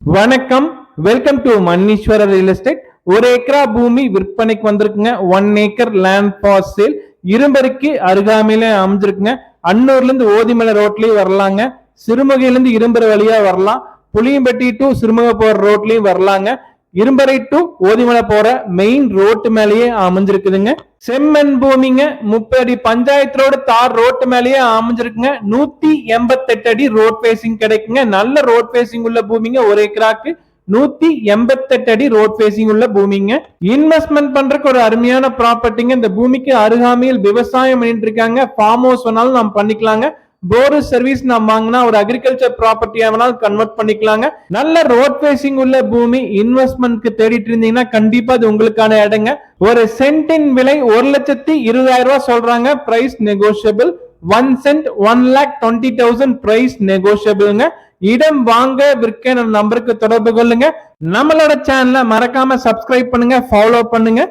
வணக்கம், welcome to மன்னீஸ்வர real estate. ஒரு ஏக்கரா பூமி விற்பனைக்கு வந்திருக்குங்க. 1 ஏக்கர் லேண்ட் ஃபார் சேல். இரும்பருக்கு அருகாமையில அமைஞ்சிருக்குங்க. அன்னூர்ல இருந்து ஓதிமலை ரோட்லயும் வரலாங்க. சிறுமுகையில இருந்து இரும்பர் வழியா வரலாம். புளியம்பட்டி டு சிறுமுகை போற ரோட்லயும் வரலாங்க. இரும்பரை டு ஓதிமலை போற மெயின் ரோட்டு மேலேயே அமைஞ்சிருக்குதுங்க. செம்மண் பூமிங்க. 30 அடி பஞ்சாயத்து ரோடு தார் ரோட்டு மேலேயே அமைஞ்சிருக்குங்க. 188 அடி ரோட் பேசிங் கிடைக்குங்க. நல்ல ரோட் பேசிங் உள்ள பூமிங்க. ஒரு ஏக்கராக்கு 188 அடி ரோட் பேசிங் உள்ள பூமிங்க. இன்வெஸ்ட்மெண்ட் பண்றதுக்கு ஒரு அருமையான ப்ராப்பர்ட்டிங்க. இந்த பூமிக்கு அருகாமையில் விவசாயம் பண்ணிட்டு இருக்காங்க. ஃபார்ம் ஹவுஸ் வேணாலும் நம்ம பண்ணிக்கலாங்க. போர் சர்வீஸ் நம்ம வாங்கினா ஒரு அக்ரிகல்ச்சர் ப்ராப்பர்ட்டியா வேணாலும் கன்வெர்ட் பண்ணிக்கலாங்க. நல்ல ரோட் பேசிங் உள்ள பூமி இன்வெஸ்ட்மெண்ட்க்கு தேடிட்டு இருந்தீங்கன்னா கண்டிப்பா அது உங்களுக்கான இடங்க. ஒரு சென்டின் விலை 1,20,000 ரூபாய் சொல்றாங்க. Price negotiable. 1 சென்ட் 1,20,000 பிரைஸ் நெகோஷியபிள்ங்க. இடம் வாங்க விற்க நம்பருக்கு தொடர்பு கொள்ளுங்க. நம்மளோட சேனலை மறக்காம சப்ஸ்கிரைப் பண்ணுங்க, ஃபாலோ பண்ணுங்க.